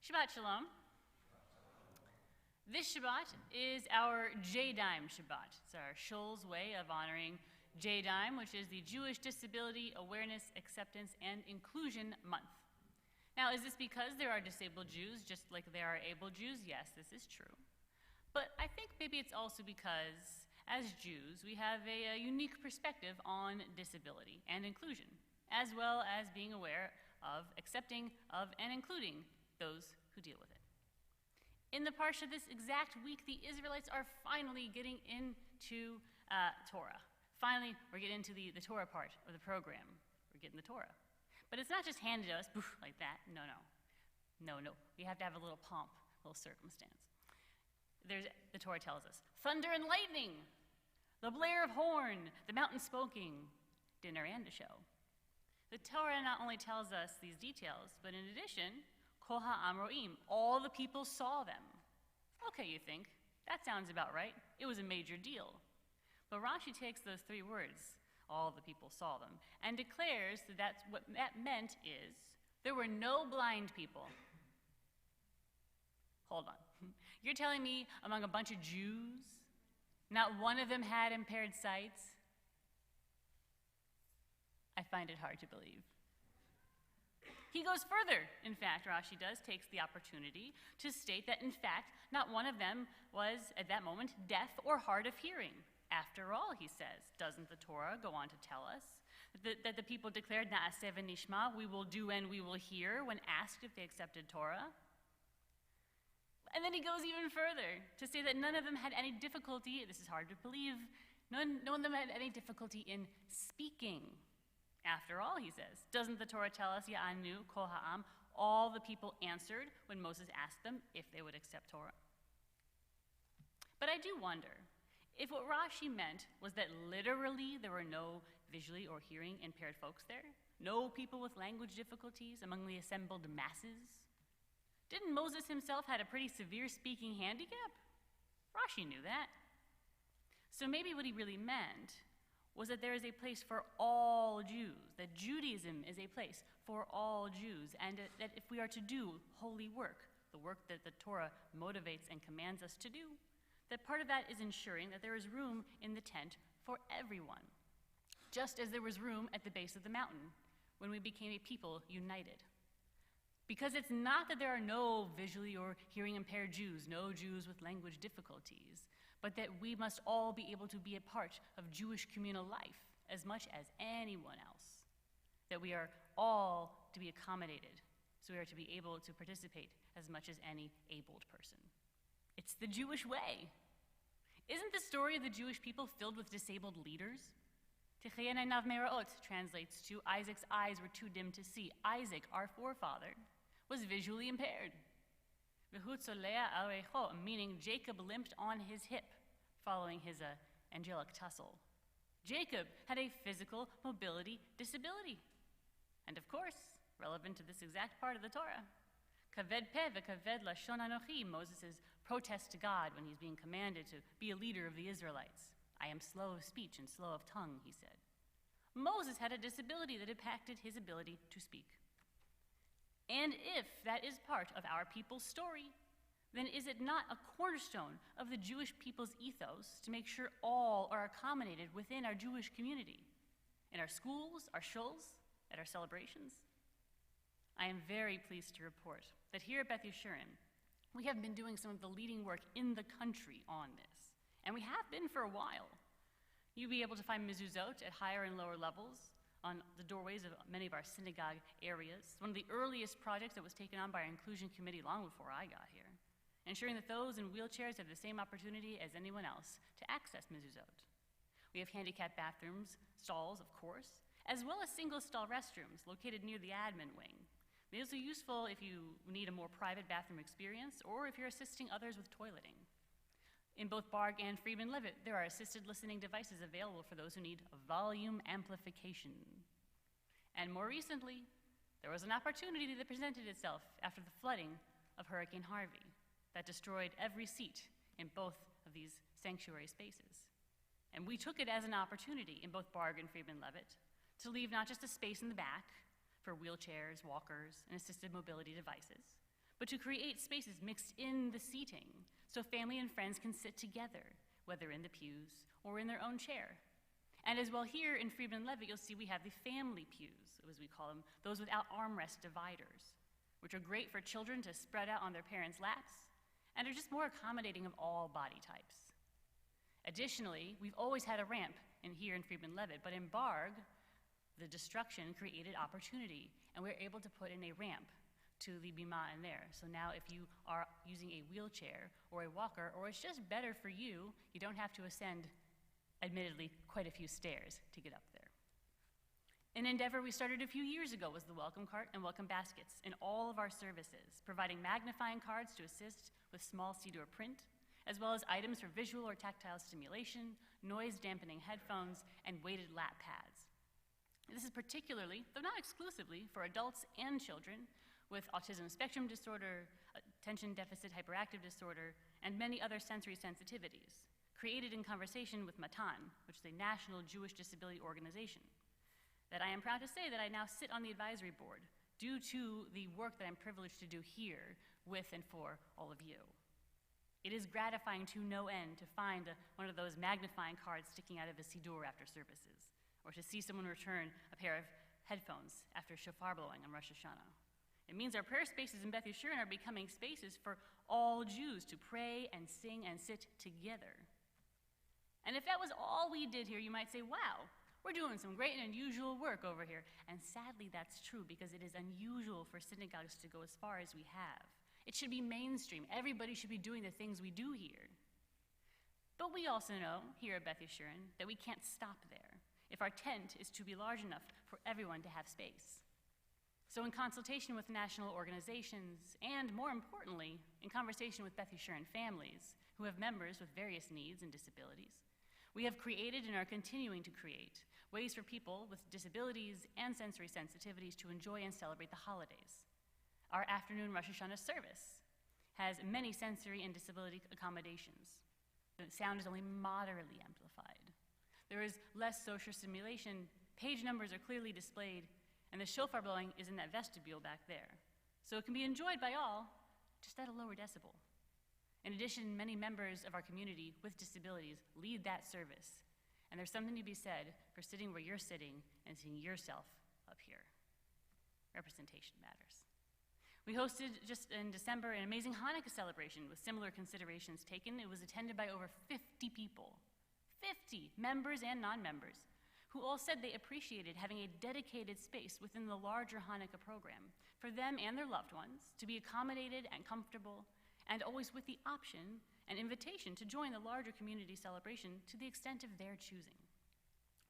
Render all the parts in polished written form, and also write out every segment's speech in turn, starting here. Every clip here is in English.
Shabbat Shalom. This Shabbat is our JDAIM Shabbat. It's our Shul's way of honoring JDAIM, which is the Jewish Disability Awareness, Acceptance, and Inclusion Month. Now, is this because there are disabled Jews just like there are able Jews? Yes, this is true. But I think maybe it's also because, as Jews, we have a unique perspective on disability and inclusion, as well as being aware of, accepting of, and including those who deal with it. In the Parsha this exact week, the Israelites are finally getting into Torah. Finally, we're getting into the Torah part of the program. We're getting the Torah. But it's not just handed to us, poof, like that. No. We have to have a little pomp, a little circumstance. The Torah tells us, thunder and lightning, the blare of horn, the mountain smoking, dinner and a show. The Torah not only tells us these details, but in addition, Kol ha'am ro'im, all the people saw them. Okay, you think, that sounds about right. It was a major deal. But Rashi takes those three words, all the people saw them, and declares that what that meant is there were no blind people. Hold on. You're telling me among a bunch of Jews, not one of them had impaired sight? I find it hard to believe. He goes further, in fact, Rashi takes the opportunity to state that, in fact, not one of them was, at that moment, deaf or hard of hearing. After all, he says, doesn't the Torah go on to tell us that the people declared, Na'aseh v'nishma, we will do and we will hear, when asked if they accepted Torah? And then he goes even further to say that none of them had any difficulty, this is hard to believe, none of them had any difficulty in speaking. After all, he says, doesn't the Torah tell us, Ya'anu kol ha'am, all the people answered when Moses asked them if they would accept Torah? But I do wonder if what Rashi meant was that literally there were no visually or hearing impaired folks there, no people with language difficulties among the assembled masses. Didn't Moses himself had a pretty severe speaking handicap? Rashi knew that. So maybe what he really meant was that there is a place for all Jews, that Judaism is a place for all Jews, and that if we are to do holy work, the work that the Torah motivates and commands us to do, that part of that is ensuring that there is room in the tent for everyone, just as there was room at the base of the mountain when we became a people united. Because it's not that there are no visually or hearing impaired Jews, no Jews with language difficulties, but that we must all be able to be a part of Jewish communal life as much as anyone else. That we are all to be accommodated, so we are to be able to participate as much as any abled person. It's the Jewish way. Isn't the story of the Jewish people filled with disabled leaders? Tichayena nav me'ra'ot translates to Isaac's eyes were too dim to see. Isaac, our forefather, was visually impaired. Meaning Jacob limped on his hip following his angelic tussle. Jacob had a physical mobility disability. And of course, relevant to this exact part of the Torah, kaved peh v'kaved lashon anochi, Moses' protest to God when he's being commanded to be a leader of the Israelites. I am slow of speech and slow of tongue, he said. Moses had a disability that impacted his ability to speak. And if that is part of our people's story, then is it not a cornerstone of the Jewish people's ethos to make sure all are accommodated within our Jewish community, in our schools, our shuls, at our celebrations? I am very pleased to report that here at Beth Yeshurun, we have been doing some of the leading work in the country on this, and we have been for a while. You'll be able to find mezuzot at higher and lower levels on the doorways of many of our synagogue areas. One of the earliest projects that was taken on by our inclusion committee long before I got here, ensuring that those in wheelchairs have the same opportunity as anyone else to access mezuzot. We have handicapped bathrooms, stalls, of course, as well as single-stall restrooms located near the admin wing. These are useful if you need a more private bathroom experience or if you're assisting others with toileting. In both Barg and Friedman Levitt, there are assisted listening devices available for those who need volume amplification. And more recently, there was an opportunity that presented itself after the flooding of Hurricane Harvey that destroyed every seat in both of these sanctuary spaces. And we took it as an opportunity in both Barg and Friedman Levitt to leave not just a space in the back for wheelchairs, walkers, and assisted mobility devices, but to create spaces mixed in the seating so family and friends can sit together, whether in the pews or in their own chair. And as well here in Friedman Levitt, you'll see we have the family pews, as we call them, those without armrest dividers, which are great for children to spread out on their parents' laps and are just more accommodating of all body types. Additionally, we've always had a ramp here in Friedman Levitt, but in Barg, the destruction created opportunity, and we were able to put in a ramp to the bima in there. So now if you are using a wheelchair or a walker, or it's just better for you, you don't have to ascend, admittedly, quite a few stairs to get up there. An endeavor we started a few years ago was the welcome cart and welcome baskets in all of our services, providing magnifying cards to assist with small see-door print, as well as items for visual or tactile stimulation, noise-dampening headphones, and weighted lap pads. This is particularly, though not exclusively, for adults and children with autism spectrum disorder, attention deficit hyperactive disorder, and many other sensory sensitivities, created in conversation with Matan, which is a national Jewish disability organization, that I am proud to say that I now sit on the advisory board due to the work that I'm privileged to do here with and for all of you. It is gratifying to no end to find one of those magnifying cards sticking out of a siddur after services, or to see someone return a pair of headphones after shofar blowing on Rosh Hashanah. It means our prayer spaces in Beth Yeshurun are becoming spaces for all Jews to pray and sing and sit together. And if that was all we did here, you might say, wow, we're doing some great and unusual work over here. And sadly, that's true, because it is unusual for synagogues to go as far as we have. It should be mainstream. Everybody should be doing the things we do here. But we also know, here at Beth Yeshurun, that we can't stop there if our tent is to be large enough for everyone to have space. So in consultation with national organizations, and more importantly, in conversation with Beth Yeshurun families who have members with various needs and disabilities, we have created and are continuing to create ways for people with disabilities and sensory sensitivities to enjoy and celebrate the holidays. Our afternoon Rosh Hashanah service has many sensory and disability accommodations. The sound is only moderately amplified. There is less social stimulation, page numbers are clearly displayed, and the shofar blowing is in that vestibule back there. So it can be enjoyed by all, just at a lower decibel. In addition, many members of our community with disabilities lead that service, and there's something to be said for sitting where you're sitting and seeing yourself up here. Representation matters. We hosted just in December an amazing Hanukkah celebration with similar considerations taken. It was attended by over 50 people, 50 members and non-members, who all said they appreciated having a dedicated space within the larger Hanukkah program for them and their loved ones to be accommodated and comfortable, and always with the option and invitation to join the larger community celebration to the extent of their choosing.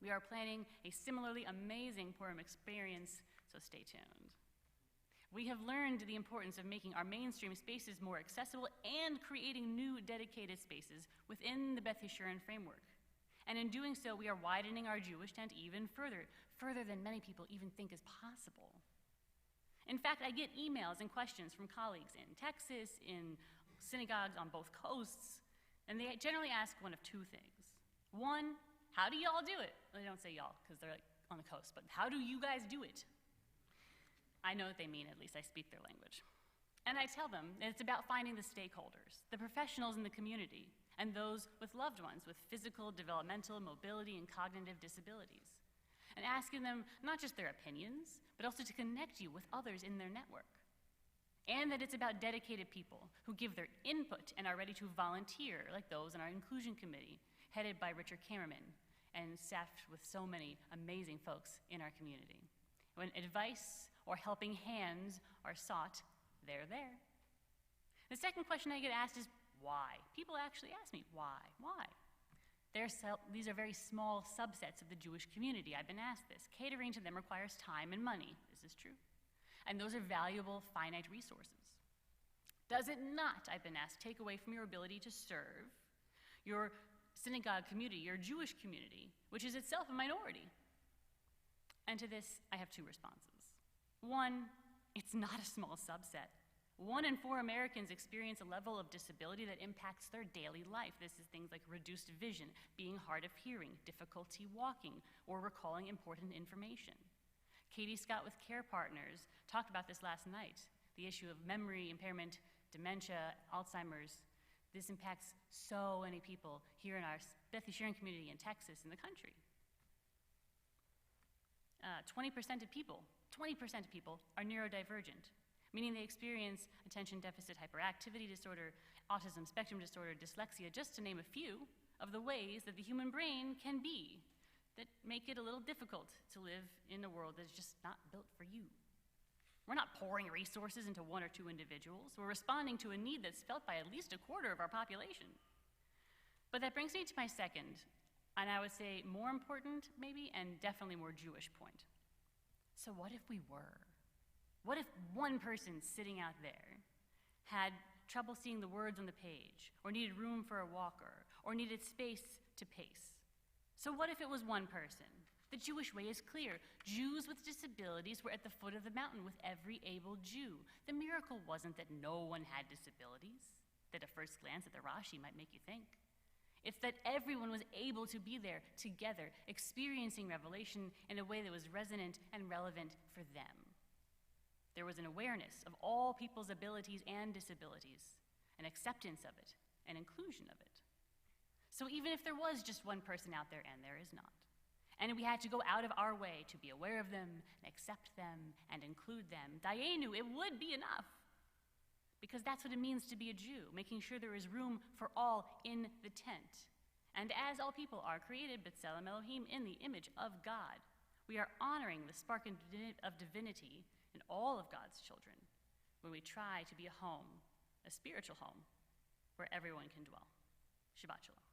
We are planning a similarly amazing Purim experience, so stay tuned. We have learned the importance of making our mainstream spaces more accessible and creating new dedicated spaces within the Beth Yeshurun framework. And in doing so, we are widening our Jewish tent even further than many people even think is possible. In fact, I get emails and questions from colleagues in Texas, in synagogues on both coasts, and they generally ask one of two things. One, how do y'all do it? Well, they don't say y'all because they're like on the coast, but how do you guys do it? I know what they mean, at least I speak their language. And I tell them that it's about finding the stakeholders, the professionals in the community, and those with loved ones with physical, developmental, mobility, and cognitive disabilities, and asking them not just their opinions, but also to connect you with others in their network. And that it's about dedicated people who give their input and are ready to volunteer, like those in our inclusion committee, headed by Richard Kammerman, and staffed with so many amazing folks in our community. When advice or helping hands are sought, they're there. The second question I get asked is, why? People actually ask me, why? Why? These are very small subsets of the Jewish community. I've been asked this. Catering to them requires time and money. This is true. And those are valuable, finite resources. Does it not, I've been asked, take away from your ability to serve your synagogue community, your Jewish community, which is itself a minority? And to this, I have two responses. One, it's not a small subset. 1 in 4 Americans experience a level of disability that impacts their daily life. This is things like reduced vision, being hard of hearing, difficulty walking, or recalling important information. Katie Scott with Care Partners talked about this last night. the issue of memory impairment, dementia, Alzheimer's. This impacts so many people here in our Beth Yeshurun community in Texas, in the country. 20% of people are neurodivergent, meaning they experience attention deficit hyperactivity disorder, autism spectrum disorder, dyslexia, just to name a few of the ways that the human brain can be that make it a little difficult to live in a world that's just not built for you. We're not pouring resources into one or two individuals. We're responding to a need that's felt by at least a quarter of our population. But that brings me to my second, and I would say more important maybe, and definitely more Jewish point. So what if we were? What if one person sitting out there had trouble seeing the words on the page, or needed room for a walker, or needed space to pace? So what if it was one person? The Jewish way is clear. Jews with disabilities were at the foot of the mountain with every able Jew. The miracle wasn't that no one had disabilities, that a first glance at the Rashi might make you think. It's that everyone was able to be there together, experiencing revelation in a way that was resonant and relevant for them. There was an awareness of all people's abilities and disabilities, an acceptance of it, an inclusion of it. So even if there was just one person out there, and there is not, and we had to go out of our way to be aware of them, and accept them, and include them, Dayenu, it would be enough. Because that's what it means to be a Jew, making sure there is room for all in the tent. And as all people are created, B'Tselem Elohim, in the image of God, we are honoring the spark of divinity in all of God's children when we try to be a home, a spiritual home, where everyone can dwell. Shabbat Shalom.